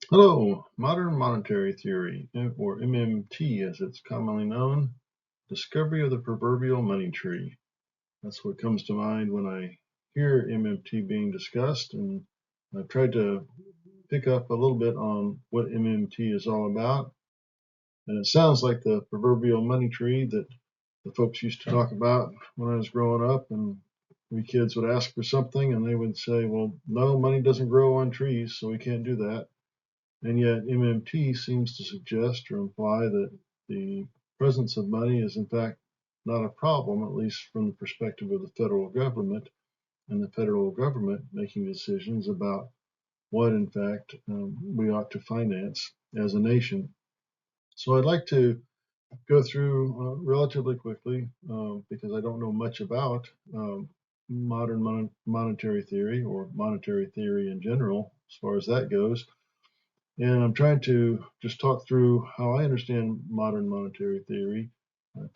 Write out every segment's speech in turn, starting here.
Hello, modern monetary theory, or MMT as it's commonly known, discovery of the proverbial money tree. That's what comes to mind when I hear MMT being discussed, and I've tried to pick up a little bit on what MMT is all about. And it sounds like the proverbial money tree that the folks used to talk about when I was growing up, and we kids would ask for something, and they would say, well, no, money doesn't grow on trees, so we can't do that. And yet MMT seems to suggest or imply that the presence of money is in fact not a problem, at least from the perspective of the federal government, and the federal government making decisions about what in fact we ought to finance as a nation. So I'd like to go through relatively quickly because I don't know much about modern monetary theory or monetary theory in general as far as that goes. And I'm trying to just talk through how I understand modern monetary theory,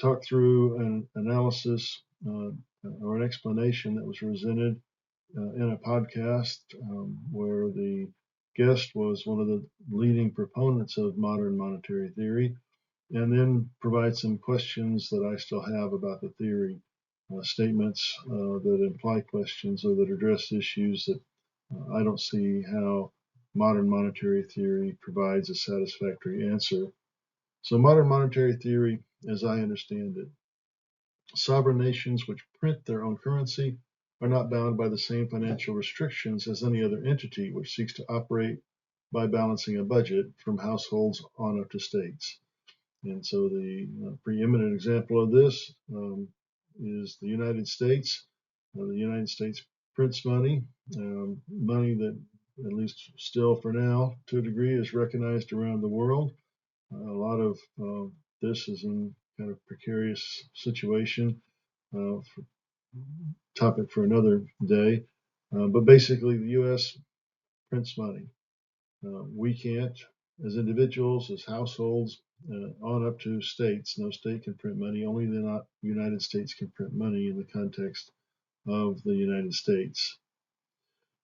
talk through an analysis or an explanation that was presented in a podcast where the guest was one of the leading proponents of modern monetary theory, and then provide some questions that I still have about the theory, statements that imply questions or that address issues that I don't see how modern monetary theory provides a satisfactory answer. So, modern monetary theory, as I understand it, sovereign nations which print their own currency are not bound by the same financial restrictions as any other entity which seeks to operate by balancing a budget from households on up to states. And so, the preeminent example of this is the United States. The United States prints money, money that, at least still for now, to a degree, is recognized around the world. A lot of this is in kind of precarious situation, for, topic for another day. But basically, the U.S. prints money. We can't, as individuals, as households, on up to states. No state can print money. Only the United States can print money in the context of the United States.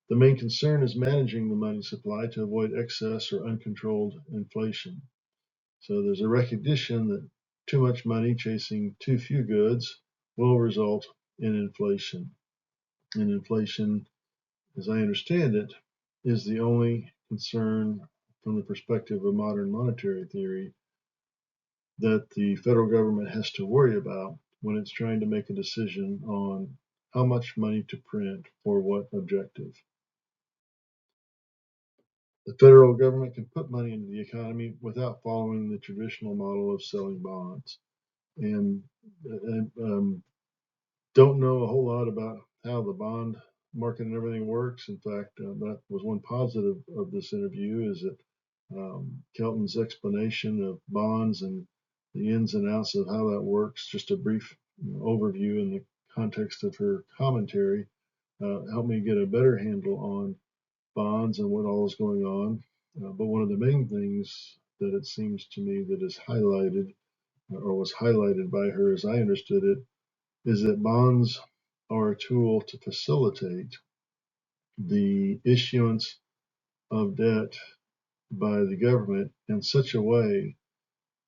The main concern is managing the money supply to avoid excess or uncontrolled inflation. So there's a recognition that too much money chasing too few goods will result in inflation. And inflation, as I understand it, is the only concern from the perspective of modern monetary theory that the federal government has to worry about when it's trying to make a decision on how much money to print for what objective. The federal government can put money into the economy without following the traditional model of selling bonds. And, don't know a whole lot about how the bond market and everything works. In fact, that was one positive of this interview is that Kelton's explanation of bonds and the ins and outs of how that works, just a brief overview in the context of her commentary, helped me get a better handle on bonds and what all is going on. But one of the main things that it seems to me that is highlighted or was highlighted by her as I understood it is that bonds are a tool to facilitate the issuance of debt by the government in such a way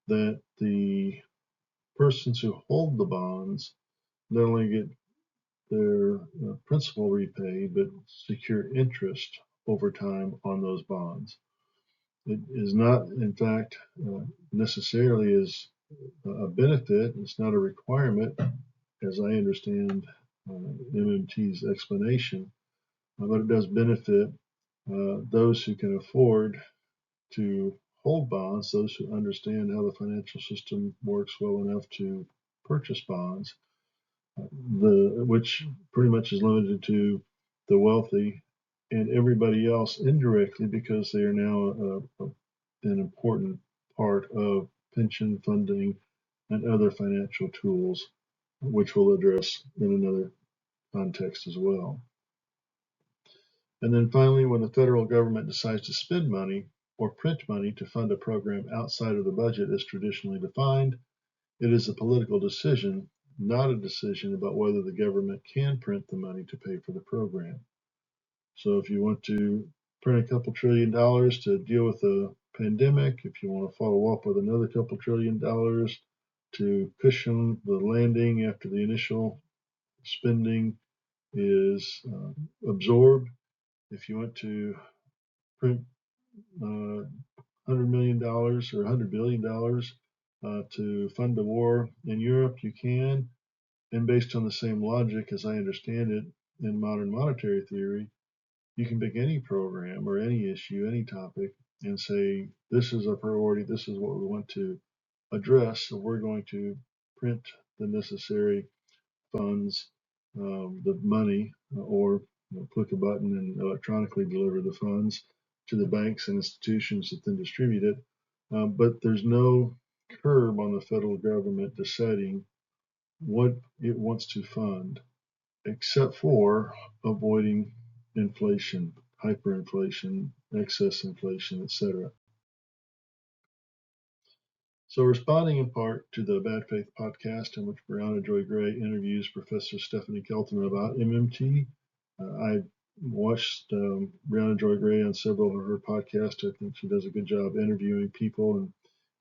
that the persons who hold the bonds not only get their principal repaid, but secure interest over time on those bonds. It is not, in fact, necessarily as a benefit. It's not a requirement, as I understand MMT's explanation, but it does benefit those who can afford to hold bonds, those who understand how the financial system works well enough to purchase bonds, which pretty much is limited to the wealthy and everybody else indirectly because they are now an important part of pension funding and other financial tools, which we'll address in another context as well. And then finally, when the federal government decides to spend money or print money to fund a program outside of the budget as traditionally defined, it is a political decision, not a decision about whether the government can print the money to pay for the program. So if you want to print a couple $1 trillion to deal with the pandemic, if you want to follow up with another couple $1 trillion to cushion the landing after the initial spending is absorbed, if you want to print $100 million or $100 billion to fund the war in Europe, you can. And based on the same logic, as I understand it, in modern monetary theory, you can pick any program or any issue, any topic, and say, this is a priority, this is what we want to address, so we're going to print the necessary funds, the money, or click a button and electronically deliver the funds to the banks and institutions that then distribute it. But there's no curb on the federal government deciding what it wants to fund, except for avoiding inflation, hyperinflation, excess inflation, etc. So, responding in part to the Bad Faith podcast, in which Brianna Joy Gray interviews Professor Stephanie Kelton about MMT, I watched Brianna Joy Gray on several of her podcasts. I think she does a good job interviewing people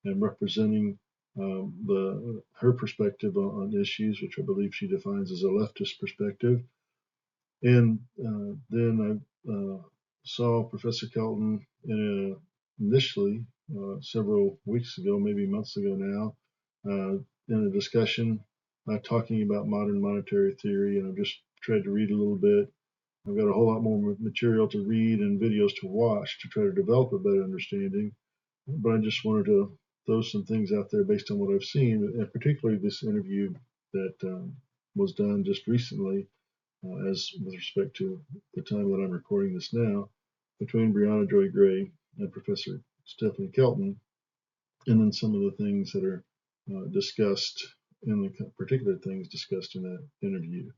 and representing her perspective on issues, which I believe she defines as a leftist perspective. And then I saw Professor Kelton initially several weeks ago, maybe months ago now, in a discussion talking about modern monetary theory. And I've just tried to read a little bit. I've got a whole lot more material to read and videos to watch to try to develop a better understanding. But I just wanted to throw some things out there based on what I've seen, and particularly this interview that was done just recently, as with respect to the time that I'm recording this now, between Brianna Joy Gray and Professor Stephanie Kelton, and then some of the things that are discussed in the particular things discussed in that interview.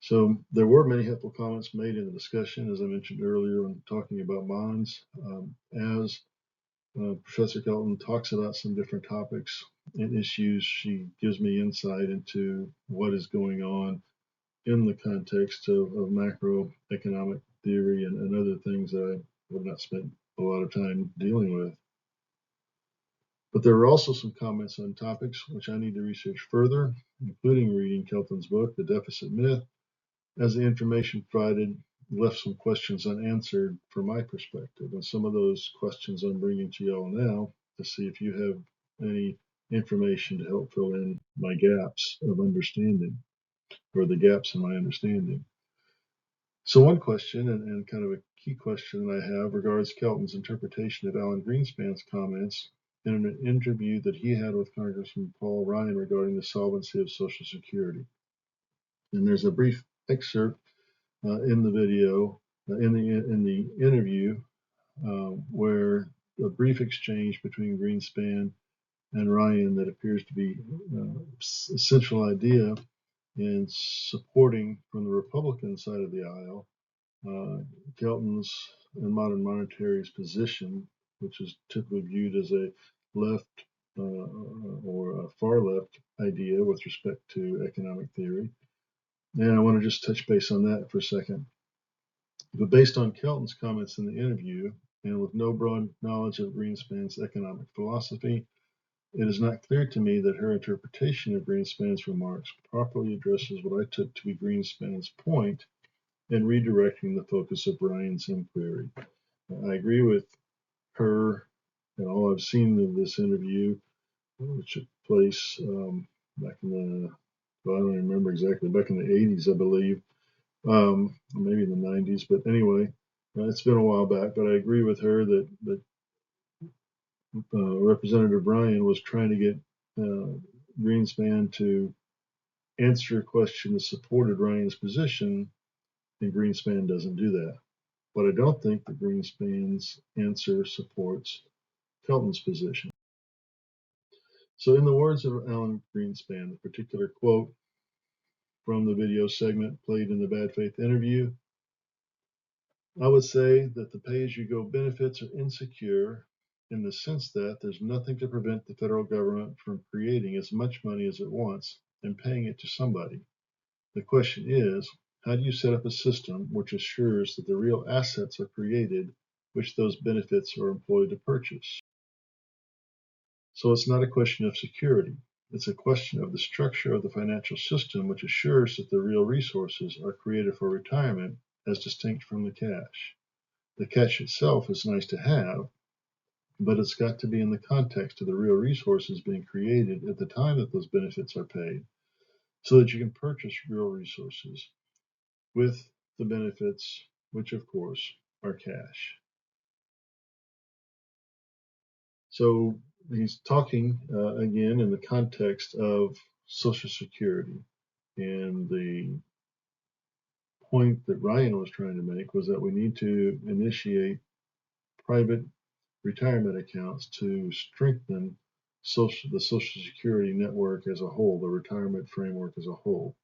So there were many helpful comments made in the discussion, as I mentioned earlier, when talking about bonds. As Professor Kelton talks about some different topics and issues, she gives me insight into what is going on in the context of macroeconomic theory and other things that I have not spent a lot of time dealing with. But there were also some comments on topics which I need to research further, including reading Kelton's book, The Deficit Myth, as the information provided left some questions unanswered from my perspective. And some of those questions I'm bringing to y'all now to see if you have any information to help fill in my gaps of understanding, or the gaps in my understanding. So one question, and kind of a key question that I have, regards Kelton's interpretation of Alan Greenspan's comments in an interview that he had with Congressman Paul Ryan regarding the solvency of Social Security. And there's a brief excerpt in the video, in the interview, where a brief exchange between Greenspan and Ryan that appears to be a central idea in supporting, from the Republican side of the aisle, Kelton's and modern monetary's position, which is typically viewed as a left or a far left idea with respect to economic theory. And I want to just touch base on that for a second. But based on Kelton's comments in the interview, and with no broad knowledge of Greenspan's economic philosophy, it is not clear to me that her interpretation of Greenspan's remarks properly addresses what I took to be Greenspan's point in redirecting the focus of Ryan's inquiry. I agree with her and all I've seen of this interview, which took place back in the, well, I don't even remember exactly, back in the 80s, I believe, maybe in the 90s, but anyway, it's been a while back. But I agree with her that Representative Ryan was trying to get Greenspan to answer a question that supported Ryan's position, and Greenspan doesn't do that. But I don't think that Greenspan's answer supports Kelton's position. So, in the words of Alan Greenspan, the particular quote from the video segment played in the Bad Faith interview, I would say that the pay-as-you-go benefits are insecure in the sense that there's nothing to prevent the federal government from creating as much money as it wants and paying it to somebody. The question is, How do you set up a system which assures that the real assets are created which those benefits are employed to purchase? So it's not a question of security. It's a question of the structure of the financial system which assures that the real resources are created for retirement as distinct from the cash. The cash itself is nice to have, but it's got to be in the context of the real resources being created at the time that those benefits are paid, so that you can purchase real resources with the benefits, which of course are cash. So he's talking again in the context of Social Security. And the point that Ryan was trying to make was that we need to initiate private retirement accounts to strengthen the Social Security network as a whole, the retirement framework as a whole.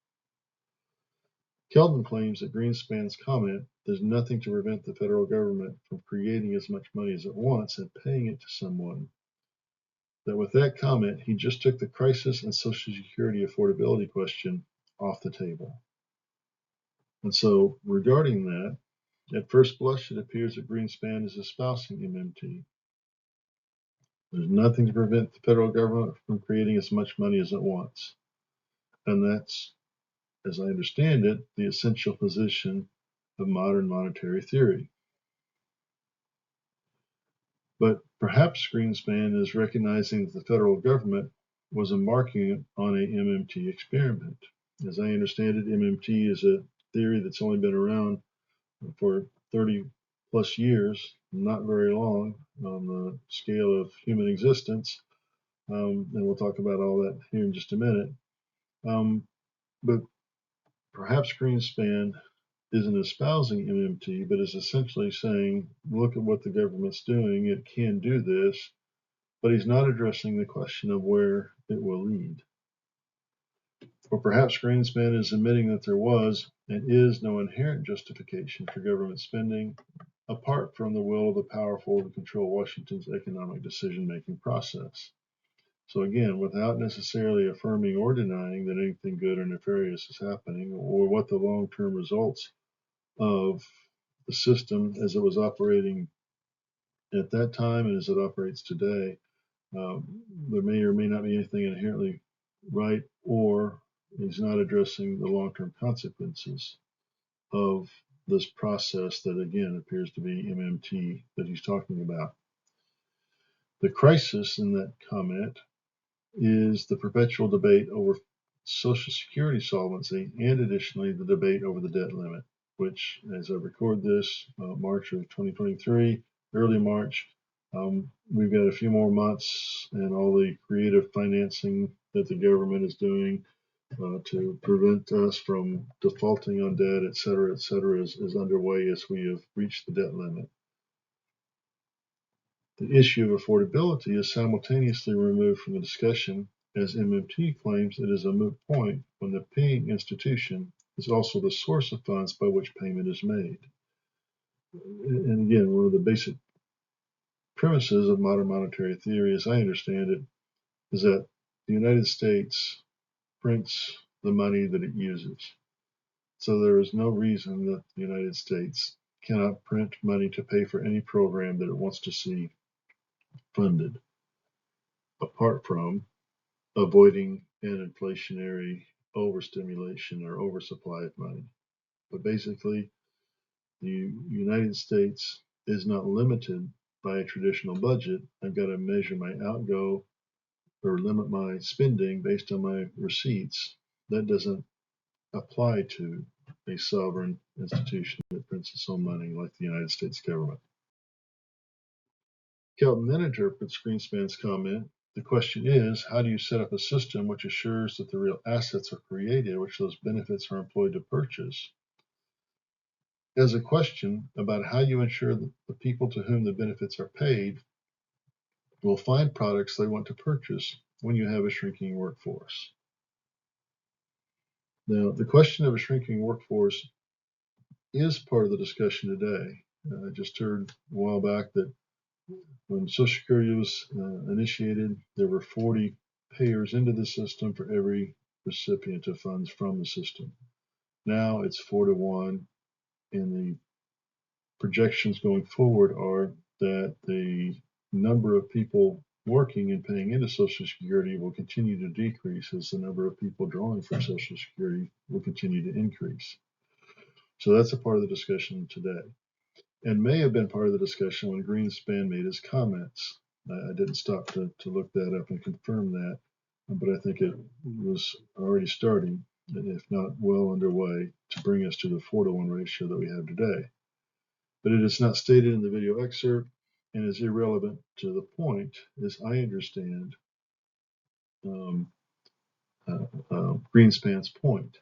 Kelton claims that Greenspan's comment does nothing to prevent the federal government from creating as much money as it wants and paying it to someone. That with that comment, he just took the crisis and Social Security affordability question off the table. And so, regarding that, at first blush, it appears that Greenspan is espousing MMT. There's nothing to prevent the federal government from creating as much money as it wants. And that's, as I understand it, the essential position of modern monetary theory. But perhaps Greenspan is recognizing that the federal government was embarking on a MMT experiment. As I understand it, MMT is a theory that's only been around for 30 plus years, not very long on the scale of human existence. And we'll talk about all that here in just a minute. But perhaps Greenspan isn't espousing MMT, but is essentially saying, look at what the government's doing. It can do this, but he's not addressing the question of where it will lead. Or perhaps Greenspan is admitting that there was and is no inherent justification for government spending apart from the will of the powerful to control Washington's economic decision-making process. So again, without necessarily affirming or denying that anything good or nefarious is happening, or what the long-term results of the system as it was operating at that time and as it operates today, there may or may not be anything inherently right, or he's not addressing the long-term consequences of this process that again appears to be MMT that he's talking about. The crisis in that comment is the perpetual debate over Social Security solvency and additionally the debate over the debt limit, which, as I record this, March of 2023, early March, we've got a few more months and all the creative financing that the government is doing to prevent us from defaulting on debt, et cetera, is underway as we have reached the debt limit. The issue of affordability is simultaneously removed from the discussion, as MMT claims it is a moot point when the paying institution is also the source of funds by which payment is made. And again, one of the basic premises of modern monetary theory, as I understand it, is that the United States prints the money that it uses. So there is no reason that the United States cannot print money to pay for any program that it wants to see funded, apart from avoiding an inflationary overstimulation or oversupply of money. But basically, the United States is not limited by a traditional budget. I've got to measure my outgo or limit my spending based on my receipts. That doesn't apply to a sovereign institution that prints its own money like the United States government. Kelton then interprets Greenspan's comment. The question is, how do you set up a system which assures that the real assets are created, which those benefits are employed to purchase, as a question about how you ensure that the people to whom the benefits are paid will find products they want to purchase when you have a shrinking workforce. Now, the question of a shrinking workforce is part of the discussion today. I just heard a while back that when Social Security was initiated, there were 40 payers into the system for every recipient of funds from the system. Now it's 4-1, and the projections going forward are that the number of people working and paying into Social Security will continue to decrease as the number of people drawing from Social Security will continue to increase. So that's a part of the discussion today, and may have been part of the discussion when Greenspan made his comments. I didn't stop to look that up and confirm that, but I think it was already starting, if not well underway, to bring us to the 4-1 ratio that we have today. But it is not stated in the video excerpt and is irrelevant to the point, as I understand um, Greenspan's point.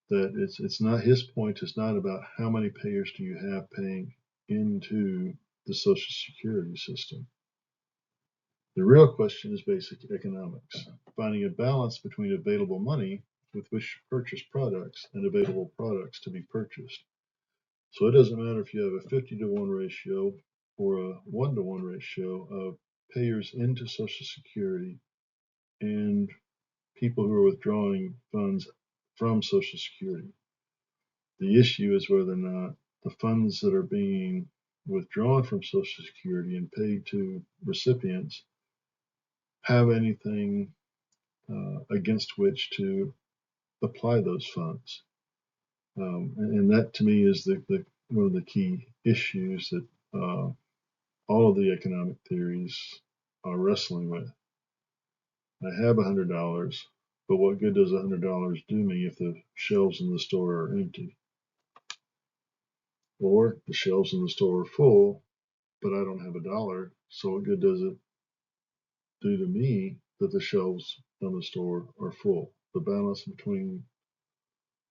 That it's not his point. Is not about how many payers do you have paying into the Social Security system. The real question is basic economics, finding a balance between available money with which to purchase products and available products to be purchased. So it doesn't matter if you have a 50-to-1 ratio or a 1-to-1 ratio of payers into Social Security and people who are withdrawing funds from Social Security. The issue is whether or not the funds that are being withdrawn from Social Security and paid to recipients have anything against which to apply those funds. And that to me is one of the key issues that all of the economic theories are wrestling with. I have $100, but what good does $100 do me if the shelves in the store are empty? Or the shelves in the store are full, but I don't have $1, so what good does it do to me that the shelves in the store are full? The balance between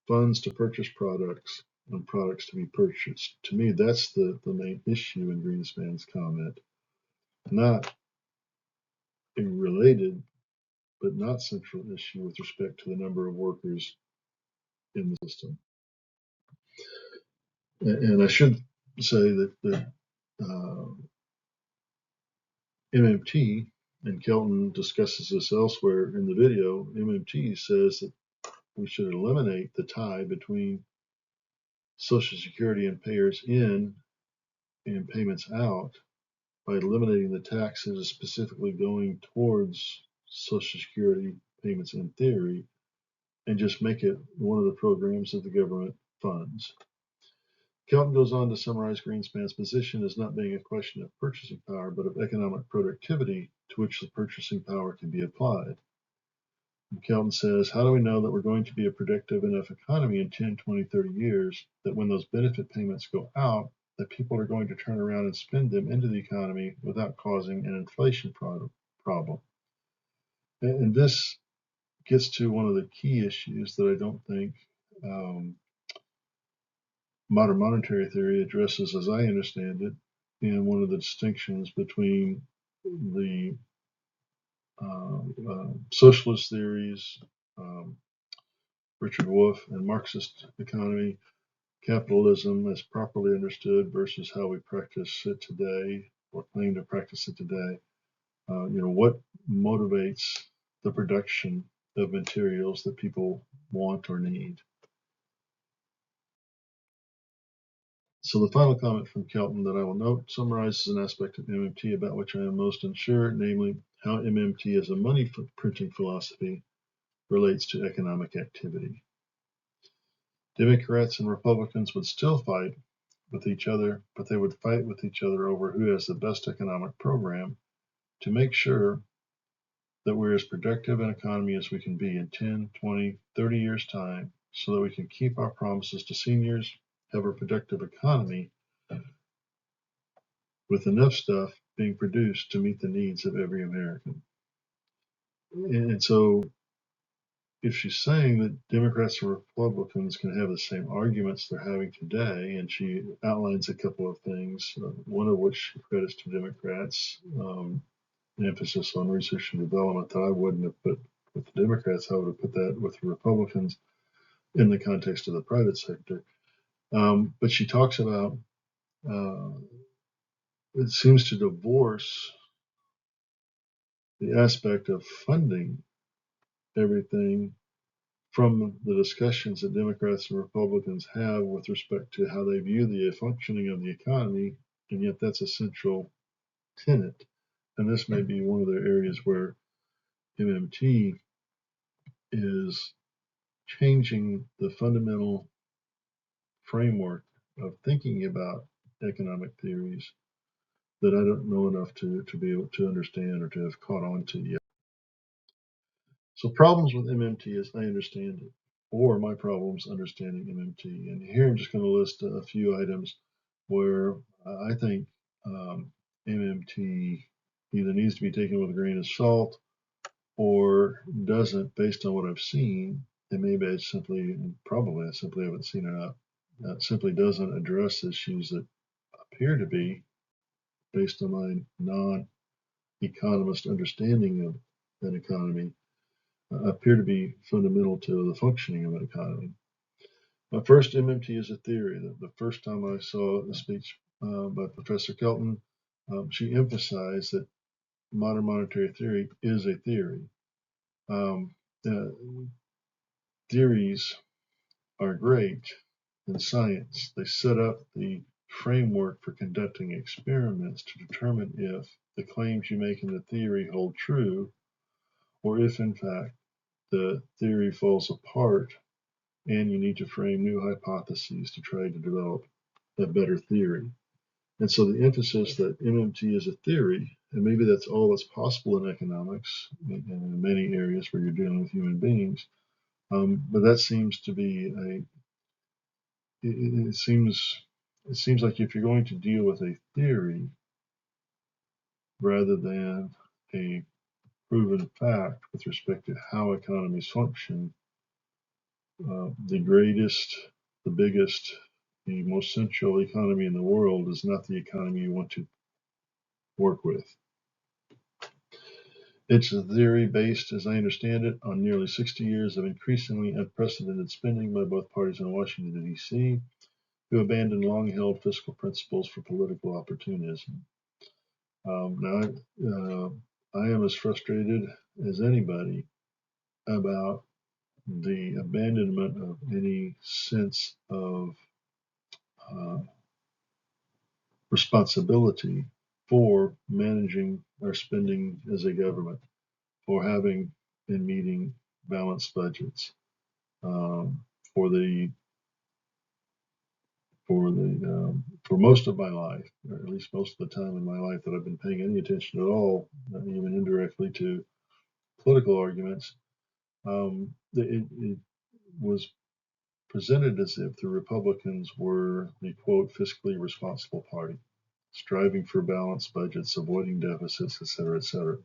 funds to purchase products and products to be purchased. To me, that's the main issue in Greenspan's comment. Not a related, but not central issue with respect to the number of workers in the system. And I should say that MMT, and Kelton discusses this elsewhere in the video, MMT says that we should eliminate the tie between Social Security and payers in and payments out by eliminating the taxes specifically going towards Social Security payments in theory, and just make it one of the programs that the government funds. Kelton goes on to summarize Greenspan's position as not being a question of purchasing power, but of economic productivity to which the purchasing power can be applied. And Kelton says, how do we know that we're going to be a productive enough economy in 10, 20, 30 years that when those benefit payments go out, that people are going to turn around and spend them into the economy without causing an inflation problem? And this gets to one of the key issues that I don't think modern monetary theory addresses, as I understand it, and one of the distinctions between the socialist theories, Richard Wolff, and Marxist economy, capitalism as properly understood versus how we practice it today or claim to practice it today. What motivates the production of materials that people want or need? So the final comment from Kelton that I will note summarizes an aspect of MMT about which I am most unsure, namely how MMT as a money printing philosophy relates to economic activity. Democrats and Republicans would still fight with each other, but they would fight with each other over who has the best economic program to make sure that we're as productive an economy as we can be in 10, 20, 30 years' time, so that we can keep our promises to seniors, have a productive economy with enough stuff being produced to meet the needs of every American. And so if she's saying that Democrats and Republicans can have the same arguments they're having today, and she outlines a couple of things, one of which credits to Democrats, an emphasis on research and development that I wouldn't have put with the Democrats. I would have put that with the Republicans in the context of the private sector. But she talks about it seems to divorce the aspect of funding everything from the discussions that Democrats and Republicans have with respect to how they view the functioning of the economy, and yet that's a central tenet. And this may be one of the areas where MMT is changing the fundamental framework of thinking about economic theories that I don't know enough to be able to understand or to have caught on to yet. So problems with MMT as I understand it, or my problems understanding MMT. And here I'm just going to list a few items where I think MMT either needs to be taken with a grain of salt or doesn't based on what I've seen. And maybe I simply, probably I simply haven't seen enough. Simply doesn't address issues that appear to be, based on my non-economist understanding of an economy, appear to be fundamental to the functioning of an economy. First, MMT is a theory. The first time I saw a speech by Professor Kelton, she emphasized that modern monetary theory is a theory. Um, uh, Theories are great in science. They set up the framework for conducting experiments to determine if the claims you make in the theory hold true, or if in fact the theory falls apart and you need to frame new hypotheses to try to develop a better theory. And so the emphasis that MMT is a theory, and maybe that's all that's possible in economics and in many areas where you're dealing with human beings, but that seems to be it seems like if you're going to deal with a theory rather than a proven fact with respect to how economies function, the greatest, the biggest, the most central economy in the world is not the economy you want to work with. It's a theory based, as I understand it, on nearly 60 years of increasingly unprecedented spending by both parties in Washington, D.C., who abandoned long held fiscal principles for political opportunism. I am as frustrated as anybody about the abandonment of any sense of uh, responsibility for managing our spending as a government, for having and meeting balanced budgets, um, for the for most of my life, or at least most of the time in my life that I've been paying any attention at all, even indirectly, to political arguments. It was presented as if the Republicans were the quote fiscally responsible party, striving for balanced budgets, avoiding deficits, et cetera, et cetera.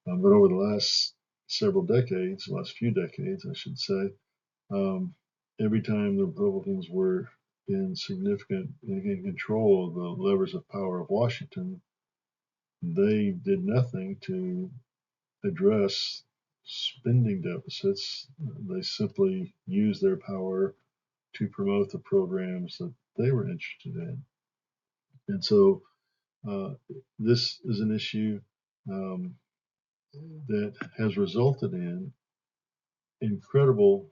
But over the last several decades, last few decades, I should say, um, every time the Republicans were in control of the levers of power of Washington, they did nothing to address spending deficits. They simply used their power to promote the programs that they were interested in. And so uh, this is an issue um, that has resulted in incredible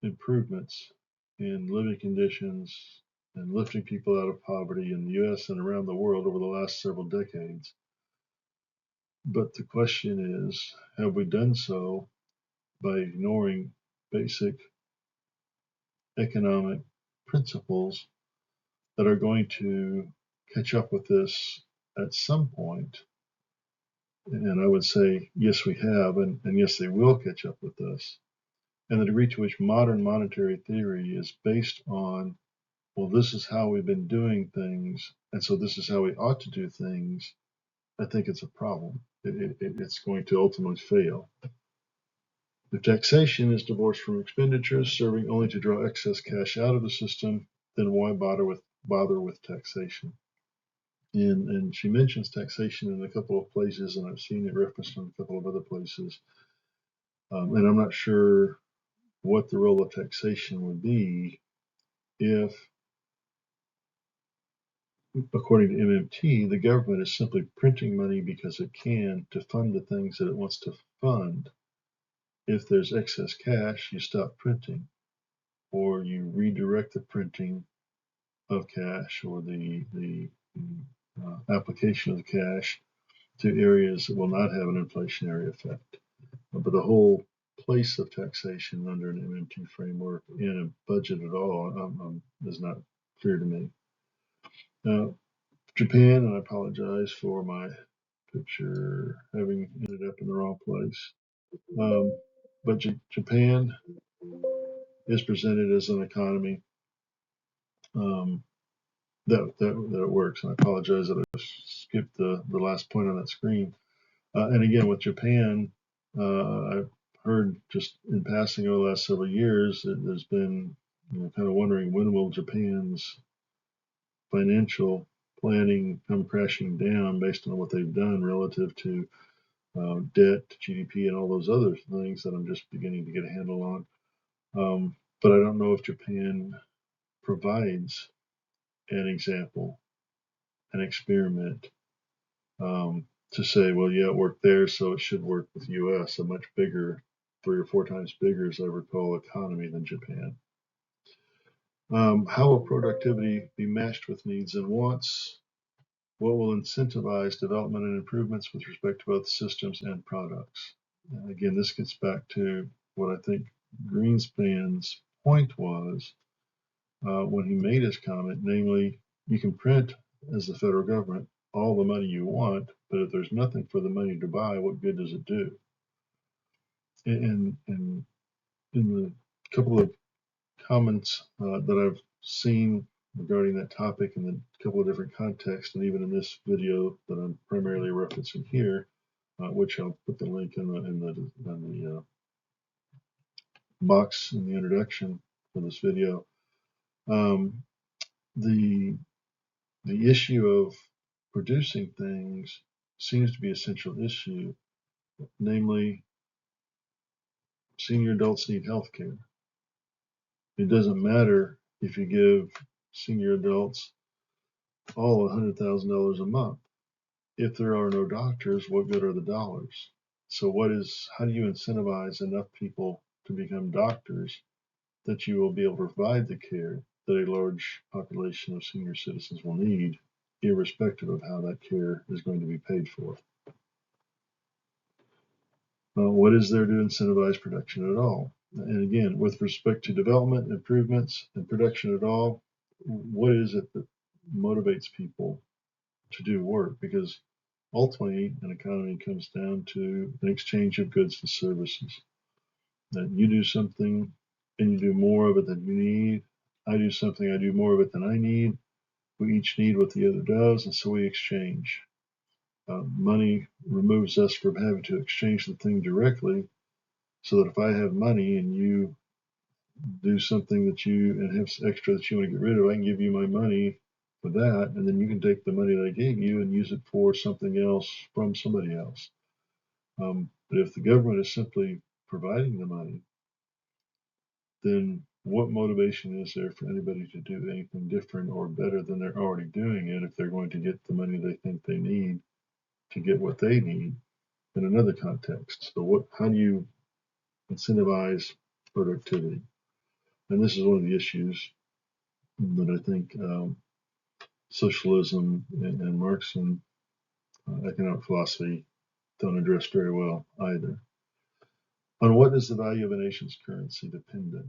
improvements in living conditions and lifting people out of poverty in the US and around the world over the last several decades. But the question is, have we done so by ignoring basic economic principles that are going to catch up with this at some point? And I would say, yes, we have, and yes, they will catch up with us. And the degree to which modern monetary theory is based on, well, this is how we've been doing things, and so this is how we ought to do things, I think it's a problem. It's going to ultimately fail. If taxation is divorced from expenditures, serving only to draw excess cash out of the system, then why bother with taxation? And she mentions taxation in a couple of places, and I've seen it referenced in a couple of other places. And I'm not sure what the role of taxation would be if, according to MMT, the government is simply printing money because it can to fund the things that it wants to fund. if there's excess cash, you stop printing, or you redirect the printing of cash, or the application of the cash to areas that will not have an inflationary effect. But the whole place of taxation under an MMT framework in a budget at all is not clear to me. Now, Japan, and I apologize for my picture having ended up in the wrong place. But Japan is presented as an economy um, that it works. And I apologize that I skipped the last point on that screen. And again, with Japan, I've heard just in passing over the last several years that there's been, kind of wondering when will Japan's financial planning come crashing down based on what they've done relative to debt, GDP, and all those other things that I'm just beginning to get a handle on. But I don't know if Japan provides an example, an experiment, to say, well, yeah, it worked there, so it should work with the US, a much bigger, 3 or 4 times bigger, as I recall, economy than Japan. How will productivity be matched with needs and wants? What will incentivize development and improvements with respect to both systems and products? And again, this gets back to what I think Greenspan's point was when he made his comment, namely, you can print as the federal government all the money you want, but if there's nothing for the money to buy, what good does it do? And in the couple of comments that I've seen regarding that topic in a couple of different contexts, and even in this video that I'm primarily referencing here, which I'll put the link in the box in the introduction for this video. The issue of producing things seems to be a central issue, namely, senior adults need health care. It doesn't matter if you give senior adults all $100,000 a month. If there are no doctors, what good are the dollars? So how do you incentivize enough people to become doctors that you will be able to provide the care that a large population of senior citizens will need, irrespective of how that care is going to be paid for? What is there to incentivize production at all? And again, with respect to development, improvements, and production at all, what is it that motivates people to do work? Because ultimately, an economy comes down to an exchange of goods and services. That you do something and you do more of it than you need. I do something, I do more of it than I need. We each need what the other does, and so we exchange. Money removes us from having to exchange the thing directly, so that if I have money and you do something and have extra that you want to get rid of, I can give you my money for that, and then you can take the money that I gave you and use it for something else from somebody else. But if the government is simply providing the money, then what motivation is there for anybody to do anything different or better than they're already doing it if they're going to get the money they think they need to get what they need in another context? So how do you incentivize productivity? And this is one of the issues that I think socialism and Marxian economic philosophy don't address very well either. On what is the value of a nation's currency dependent?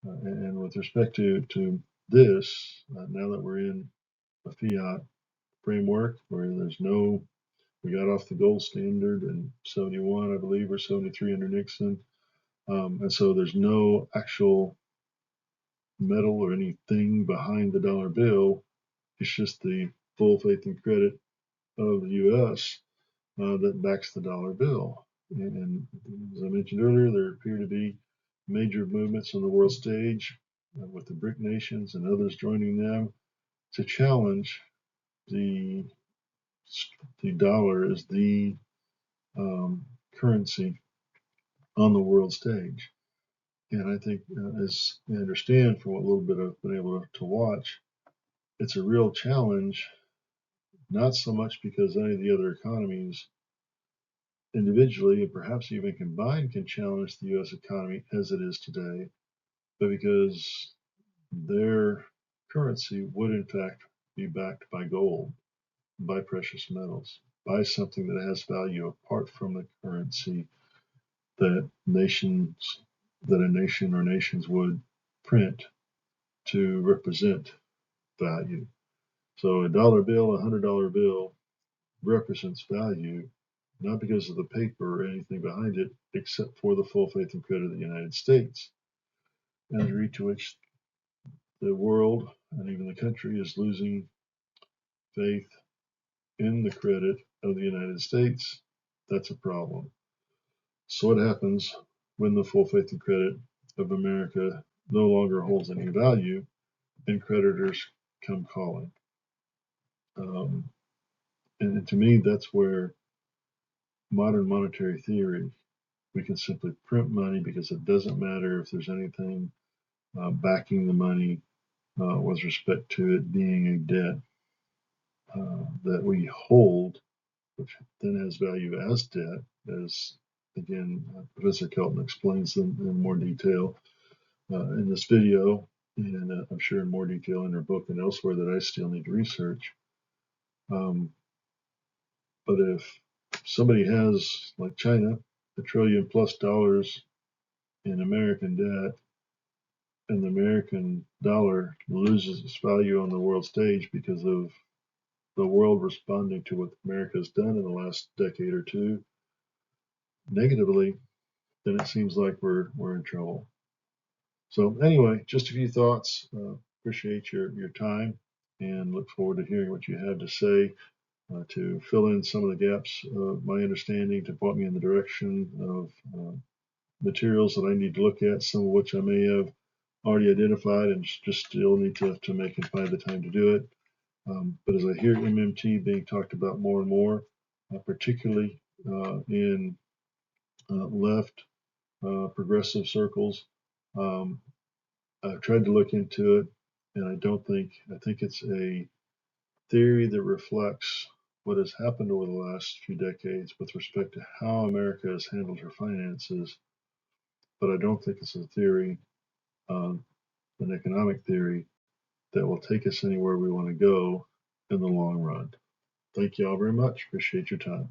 And with respect to this, now that we're in a fiat framework where we got off the gold standard in 71, I believe, or 73 under Nixon. And so there's no actual metal or anything behind the dollar bill. It's just the full faith and credit of the U.S. That backs the dollar bill. And as I mentioned earlier, there appear to be major movements on the world stage with the BRIC nations and others joining them to challenge the dollar as the currency on the world stage. And I think, as I understand from what little bit I've been able to watch, it's a real challenge, not so much because any of the other economies individually and perhaps even combined can challenge the U.S. economy as it is today, but because their currency would in fact be backed by gold, by precious metals, by something that has value apart from the currency that a nation or nations would print to represent value. So a dollar bill, $100 bill represents value, not because of the paper or anything behind it, except for the full faith and credit of the United States, and the degree to which the world and even the country is losing faith in the credit of the United States. That's a problem. So what happens when the full faith and credit of America no longer holds any value and creditors come calling? Um, and to me, that's where modern monetary theory, we can simply print money because it doesn't matter if there's anything backing the money with respect to it being a debt that we hold, which then has value as debt, as again, Professor Kelton explains in more detail in this video, and I'm sure in more detail in her book and elsewhere that I still need to research. But if somebody has, like China, $1 trillion plus in American debt, and the American dollar loses its value on the world stage because of the world responding to what America has done in the last decade or two negatively, then it seems like we're in trouble. So anyway, just a few thoughts. Appreciate your time and look forward to hearing what you have to say to fill in some of the gaps of my understanding, to point me in the direction of materials that I need to look at, some of which I may have already identified and just still need to make and find the time to do it. But as I hear MMT being talked about more and more, particularly in left progressive circles, um, I've tried to look into it, and I think it's a theory that reflects what has happened over the last few decades with respect to how America has handled her finances, but I don't think it's a theory, an economic theory, that will take us anywhere we want to go in the long run. Thank you all very much. Appreciate your time.